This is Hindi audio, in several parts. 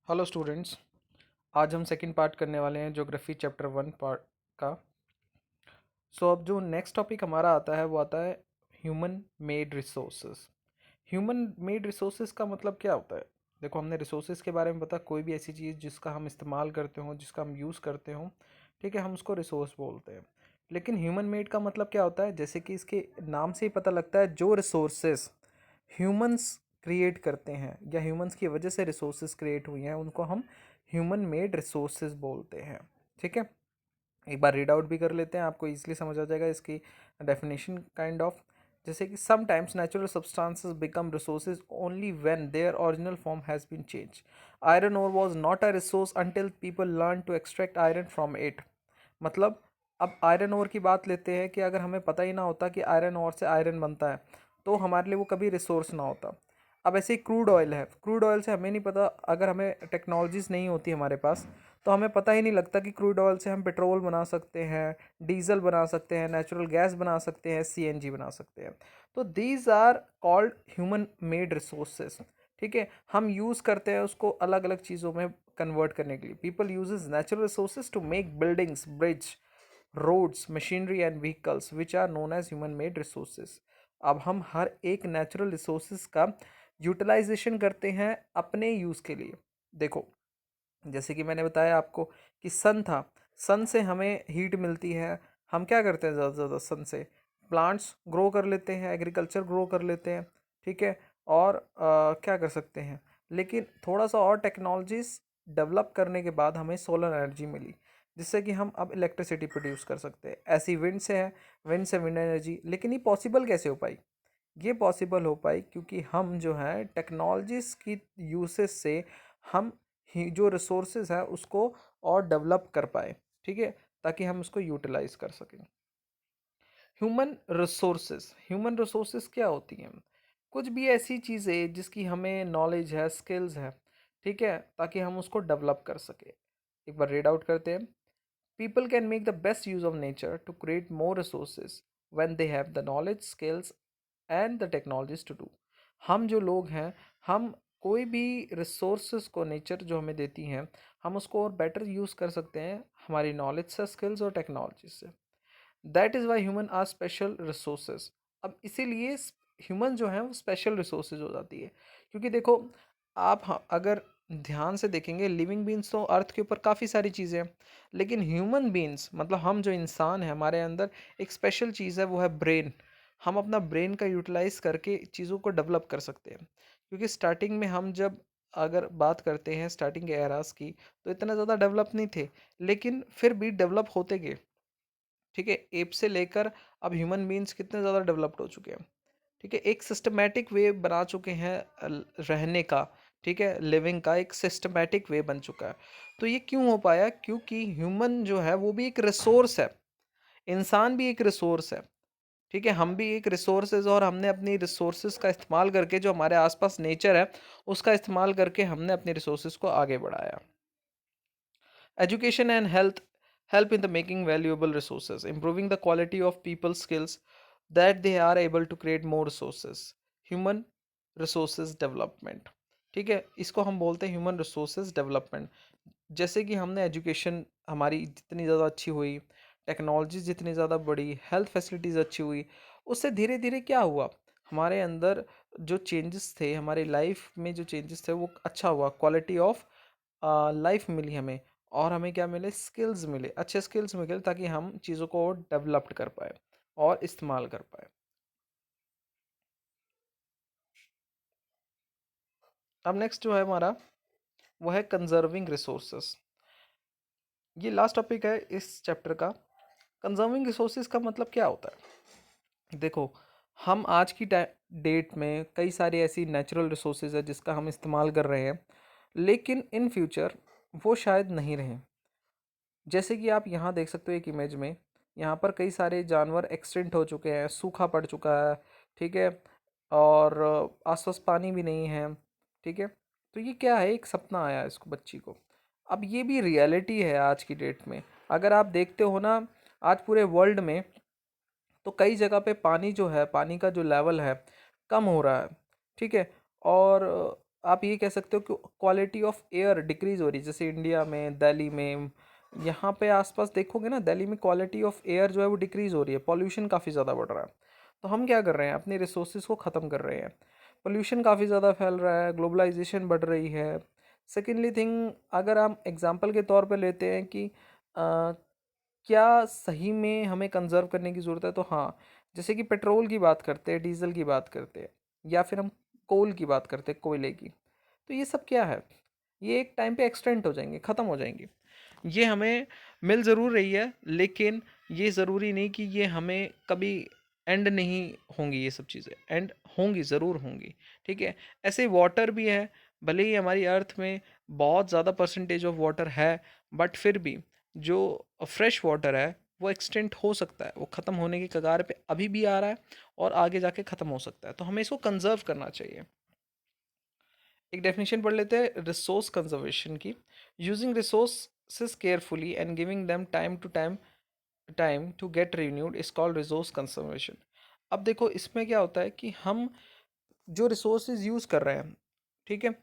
Hello students. आज हम सेकंड पार्ट करने वाले हैं ज्योग्राफी चैप्टर 1 पार्ट का। अब जो नेक्स्ट टॉपिक हमारा आता है वो आता है human made resources. Human made resources का मतलब क्या होता है? देखो, हमने रिसोर्सेज के बारे में पता, कोई भी ऐसी चीज़ जिसका हम इस्तेमाल करते हो, जिसका हम यूज़ करते हो, ठीक है, हम उसको रिसोर्स बोलते हैं। लेकिन ह्यूमन मेड का मतलब क्या होता है? जैसे कि इसके नाम से ही पता लगता है, जो रिसोर्सेज ह्यूमंस क्रिएट करते हैं या ह्यूमंस की वजह से रिसोर्सेज क्रिएट हुई हैं, उनको हम ह्यूमन मेड रिसोर्सेज बोलते हैं। ठीक है, एक बार रीड आउट भी कर लेते हैं, आपको इजीली समझ आ जाएगा इसकी डेफिनेशन काइंड ऑफ। जैसे कि sometimes natural substances become resources only when their original form has been change. Iron ore was not a resource until people learn to extract iron from it. मतलब, अब आयरन ओर की बात लेते हैं कि अगर हमें पता ही ना होता कि आयरन ओर से आयरन बनता है, तो हमारे लिए वो कभी रिसोर्स ना होता। अब ऐसे ही क्रूड ऑयल है, क्रूड ऑयल से हमें नहीं पता, अगर हमें टेक्नोलॉजीज़ नहीं होती हमारे पास, तो हमें पता ही नहीं लगता कि क्रूड ऑयल से हम पेट्रोल बना सकते हैं, डीजल बना सकते हैं, नेचुरल गैस बना सकते हैं, सीएनजी बना सकते हैं। तो these are called human made resources. ठीक है, हम यूज़ करते हैं उसको अलग अलग चीज़ों में कन्वर्ट करने के लिए। People uses natural resources to make buildings, bridge, roads, machinery and vehicles which are known as human made resources. अब हम हर एक नेचुरल रिसोर्सेज का यूटिलाइजेशन करते हैं अपने यूज़ के लिए। देखो, जैसे कि मैंने बताया आपको कि सन था, सन से हमें हीट मिलती है। हम क्या करते हैं, ज़्यादा से ज़्यादा सन से प्लांट्स ग्रो कर लेते हैं, एग्रीकल्चर ग्रो कर लेते हैं। ठीक है, और क्या कर सकते हैं, लेकिन थोड़ा सा और टेक्नोलॉजीज डेवलप करने के बाद हमें सोलर एनर्जी मिली, जिससे कि हम अब इलेक्ट्रिसिटी प्रोड्यूस कर सकते हैं। ऐसी विंड से है, विंड से विंड एनर्जी। लेकिन ये पॉसिबल कैसे हो पाई? ये पॉसिबल हो पाई क्योंकि हम जो है टेक्नोलॉजीज की यूसेज से हम ही जो रिसोर्सेज है उसको और डेवलप कर पाए। ठीक है, ताकि हम उसको यूटिलाइज कर सकें। ह्यूमन रिसोर्सेज क्या होती हैं? कुछ भी ऐसी चीज़ें जिसकी हमें नॉलेज है, स्किल्स है, ठीक है, ताकि हम उसको डेवलप कर सके। एक बार रीड आउट करते हैं। People can make the best use of nature to create more resources when they have the knowledge, skills and the technologies to do. हम जो लोग हैं, हम कोई भी रिसोर्सेज को नेचर जो हमें देती हैं, हम उसको और बेटर यूज़ कर सकते हैं हमारी नॉलेज से, स्किल्स और टेक्नोलॉजी से। That is why human are special resources. अब इसीलिए ह्यूमन जो है वो स्पेशल रिसोर्सेज हो जाती है। क्योंकि देखो, आप अगर ध्यान से देखेंगे, लिविंग बीन्स तो अर्थ के ऊपर काफ़ी सारी चीज़ें हैं, लेकिन ह्यूमन बीन्स मतलब हम जो इंसान हैं, हमारे अंदर एक स्पेशल चीज़ है, वो है ब्रेन। हम अपना ब्रेन का यूटिलाइज करके चीज़ों को डेवलप कर सकते हैं। क्योंकि स्टार्टिंग में हम जब अगर बात करते हैं स्टार्टिंग के एरास की, तो इतना ज़्यादा डेवलप नहीं थे, लेकिन फिर भी डेवलप होते गए। ठीक है, एप से लेकर अब ह्यूमन बींग्स कितने ज़्यादा डेवलप्ड हो चुके हैं। ठीक है, एक सिस्टमेटिक वे बना चुके हैं रहने का। ठीक है, लिविंग का एक सिस्टमेटिक वे बन चुका है। तो ये क्यों हो पाया? क्योंकि ह्यूमन जो है वो भी एक रिसोर्स है, इंसान भी एक रिसोर्स है। ठीक है, हम भी एक रिसोर्सेज, और हमने अपनी रिसोर्सेज का इस्तेमाल करके, जो हमारे आसपास नेचर है उसका इस्तेमाल करके हमने अपने रिसोर्सेज को आगे बढ़ाया। Education and health help in the making valuable resources, improving the quality of people's skills that they are able to create more resources. Human resources development. ठीक है, इसको हम बोलते हैं ह्यूमन रिसोर्सेज डेवलपमेंट। जैसे कि हमने एजुकेशन हमारी जितनी ज़्यादा अच्छी हुई, टेक्नोलॉजी जितनी ज़्यादा बढ़ी, हेल्थ फैसिलिटीज़ अच्छी हुई, उससे धीरे धीरे क्या हुआ, हमारे अंदर जो चेंजेस थे, हमारी लाइफ में जो चेंजेस थे वो अच्छा हुआ, क्वालिटी ऑफ लाइफ मिली हमें। और हमें क्या मिले? स्किल्स मिले, अच्छे स्किल्स मिले, ताकि हम चीज़ों को और डेवलप्ड कर पाए और इस्तेमाल कर पाए। अब नेक्स्ट जो है हमारा, वो है कंजर्विंग रिसोर्सेस। ये लास्ट टॉपिक है इस चैप्टर का। कंजर्विंग रिसोर्सेज का मतलब क्या होता है? देखो, हम आज की डेट में कई सारी ऐसी नेचुरल रिसोर्सेज है जिसका हम इस्तेमाल कर रहे हैं, लेकिन इन फ्यूचर वो शायद नहीं रहे। जैसे कि आप यहाँ देख सकते हो एक इमेज में, यहाँ पर कई सारे जानवर एक्सटिंक्ट हो चुके हैं, सूखा पड़ चुका है। ठीक है, और आसपास पानी भी नहीं है। ठीक है, तो ये क्या है? एक सपना आया इसको, बच्ची को। अब ये भी रियलिटी है आज की डेट में। अगर आप देखते हो ना, आज पूरे वर्ल्ड में तो कई जगह पे पानी जो है, पानी का जो लेवल है, कम हो रहा है। ठीक है, और आप ये कह सकते हो कि क्वालिटी ऑफ एयर डिक्रीज हो रही है। जैसे इंडिया में, दिल्ली में, यहाँ पे आसपास देखोगे ना, दिल्ली में क्वालिटी ऑफ एयर जो है वो डिक्रीज हो रही है, पॉल्यूशन काफ़ी ज़्यादा बढ़ रहा है। तो हम क्या कर रहे हैं, अपने रिसोर्सेज को ख़त्म कर रहे हैं, पोल्यूशन काफ़ी ज़्यादा फैल रहा है, ग्लोबलाइजेशन बढ़ रही है। सेकेंडली थिंग, अगर हम एग्जांपल के तौर पे लेते हैं कि क्या सही में हमें कंजर्व करने की ज़रूरत है, तो हाँ, जैसे कि पेट्रोल की बात करते हैं, डीजल की बात करते हैं, या फिर हम कोल की बात करते हैं, कोयले की, तो ये सब क्या है, ये एक टाइम पे एक्सटेंट हो जाएंगे, ख़त्म हो जाएंगे। ये हमें मिल ज़रूर रही है, लेकिन ये ज़रूरी नहीं कि ये हमें कभी एंड नहीं होंगी, ये सब चीज़ें एंड होंगी, ज़रूर होंगी। ठीक है, ऐसे वाटर भी है, भले ही हमारी अर्थ में बहुत ज़्यादा परसेंटेज ऑफ वाटर है, बट फिर भी जो फ्रेश वाटर है वो एक्सटेंट हो सकता है, वो ख़त्म होने की कगार पे अभी भी आ रहा है, और आगे जाके ख़त्म हो सकता है, तो हमें इसको कंजर्व करना चाहिए। एक डेफिनेशन पढ़ लेते हैं रिसोर्स कंजर्वेशन की। Using resources carefully and giving them time to get renewed is called resource conservation. अब देखो, इसमें क्या होता है कि हम जो रिसोर्सेज यूज़ कर रहे हैं, ठीक है,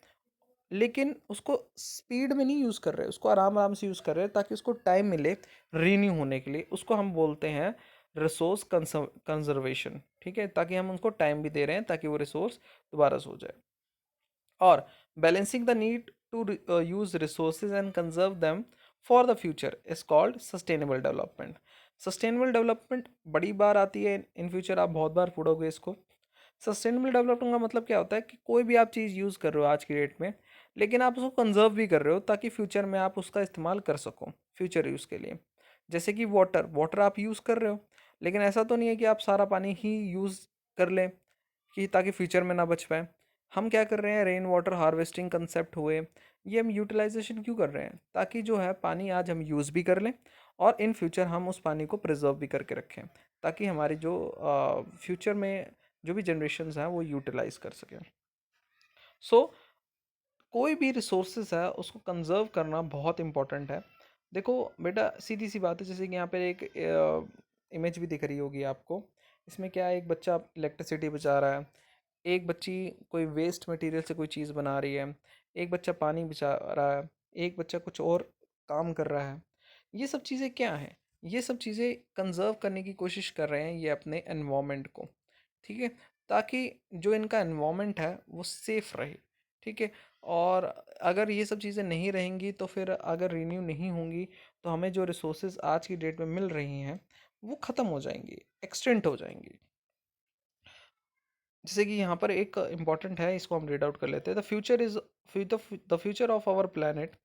लेकिन उसको स्पीड में नहीं यूज़ कर रहे, उसको आराम आराम से यूज़ कर रहे हैं ताकि उसको टाइम मिले रीन्यू होने के लिए, उसको हम बोलते हैं रिसोर्स कंजर्वेशन। ठीक है, ताकि हम उनको टाइम भी दे रहे हैं ताकि वो रिसोर्स दोबारा से हो जाए। और balancing the need to use resources and conserve them for the future is called sustainable development. Sustainable development बड़ी बार आती है, इन फ्यूचर आप बहुत बार पढ़ोगे इसको। सस्टेनेबल डेवलपमेंट का मतलब क्या होता है कि कोई भी आप चीज़ यूज़ कर रहे हो आज की डेट में, लेकिन आप उसको कंजर्व भी कर रहे हो ताकि फ्यूचर में आप उसका इस्तेमाल कर सको फ्यूचर यूज़ के लिए। जैसे कि वाटर वाटर आप यूज़ कर रहे हो, लेकिन ऐसा तो नहीं है कि आप सारा पानी ही यूज़ कर लें कि ताकि फ्यूचर में ना बच पाए। हम क्या कर रहे हैं, रेन वाटर हार्वेस्टिंग कंसेप्ट हुए, ये हम यूटिलाइजेशन क्यों कर रहे हैं, ताकि जो है पानी आज हम यूज़ भी कर लें, और इन फ्यूचर हम उस पानी को प्रिजर्व भी करके रखें, ताकि हमारी जो फ्यूचर में जो भी जनरेशन्स हैं वो यूटिलाइज कर सकें। सो कोई भी रिसोर्सेज है उसको कंजर्व करना बहुत इंपॉर्टेंट है। देखो बेटा, सीधी सी बात है, जैसे कि यहाँ पे एक इमेज भी दिख रही होगी आपको। इसमें क्या है, एक बच्चा इलेक्ट्रिसिटी बचा रहा है, एक बच्ची कोई वेस्ट मटेरियल से कोई चीज़ बना रही है, एक बच्चा पानी बचा रहा है, एक बच्चा कुछ और काम कर रहा है। ये सब चीज़ें क्या हैं, ये सब चीज़ें कंजर्व करने की कोशिश कर रहे हैं ये अपने एनवायरनमेंट को। ठीक है, ताकि जो इनका एनवायरनमेंट है वो सेफ रहे। ठीक है, और अगर ये सब चीज़ें नहीं रहेंगी तो फिर अगर रिन्यू नहीं होंगी तो हमें जो रिसोर्सेज आज की डेट में मिल रही हैं वो ख़त्म हो जाएंगी, एक्सटेंट हो जाएंगी। जैसे कि यहाँ पर एक इम्पॉर्टेंट है, इसको हम रीड आउट कर लेते हैं। The future of our planet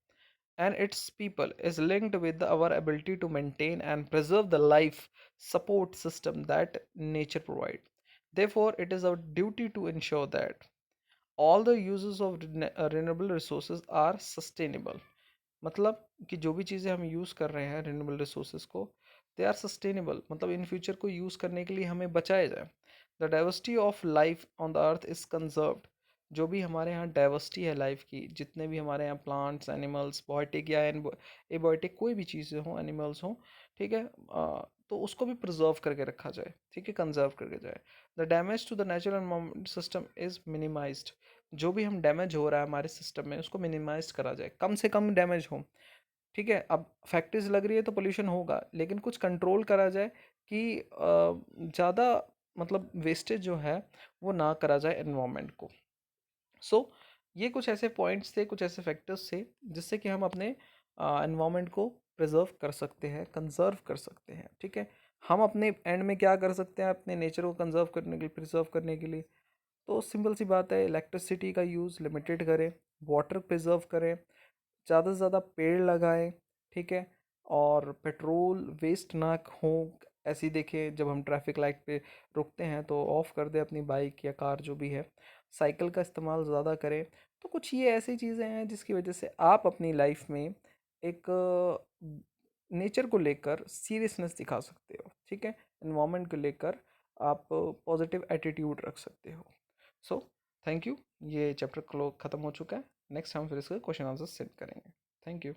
and its people is linked with our ability to maintain and preserve the life support system that nature provides. Therefore, it is our duty to ensure that all the uses of renewable resources are sustainable. मतलब कि जो भी चीज़ें हम यूज़ कर रहे हैं रिन्यूएबल रिसोर्सेज को, दे आर सस्टेनेबल, मतलब इन फ्यूचर को यूज़ करने के लिए हमें बचाया जाए। The diversity of life on the earth is conserved. जो भी हमारे यहाँ डाइवर्सिटी है लाइफ की, जितने भी हमारे यहाँ प्लांट्स, एनिमल्स, बॉयटिक या एबॉयटिक कोई भी चीज़ें हों, एनिमल्स हों, ठीक है, तो उसको भी प्रिजर्व करके रखा जाए। ठीक है, कंजर्व करके जाए। The damage to the natural system is minimised. जो भी हम डैमेज हो रहा है हमारे सिस्टम में उसको मिनिमाइज करा जाए, कम से कम डैमेज हो। ठीक है, अब फैक्ट्रीज लग रही है तो पोल्यूशन होगा, लेकिन कुछ कंट्रोल करा जाए कि ज़्यादा मतलब वेस्टेज जो है वो ना करा जाए एनवायरनमेंट को। सो ये कुछ ऐसे पॉइंट्स थे, कुछ ऐसे फैक्टर्स थे जिससे कि हम अपने एनवायरनमेंट को प्रिजर्व कर सकते हैं, कंजर्व कर सकते हैं। ठीक है, हम अपने एंड में क्या कर सकते हैं अपने नेचर को कंजर्व करने के लिए, प्रिजर्व करने के लिए? तो सिंपल सी बात है, इलेक्ट्रिसिटी का यूज़ लिमिटेड करें, वाटर प्रिजर्व करें, ज़्यादा से ज़्यादा पेड़ लगाएं। ठीक है, और पेट्रोल वेस्ट ना हो, ऐसे ही देखें जब हम ट्रैफिक लाइट पे रुकते हैं तो ऑफ़ कर दें अपनी बाइक या कार जो भी है। साइकिल का इस्तेमाल ज़्यादा करें। तो कुछ ये ऐसी चीज़ें हैं जिसकी वजह से आप अपनी लाइफ में एक नेचर को लेकर सीरियसनेस दिखा सकते हो। ठीक है, इन्वामेंट को लेकर आप पॉजिटिव एटीट्यूड रख सकते हो। सो थैंक यू, ये चैप्टर ख़त्म हो चुका है। नेक्स्ट हम फिर इसका क्वेश्चन आंसर सेट करेंगे। Thank you.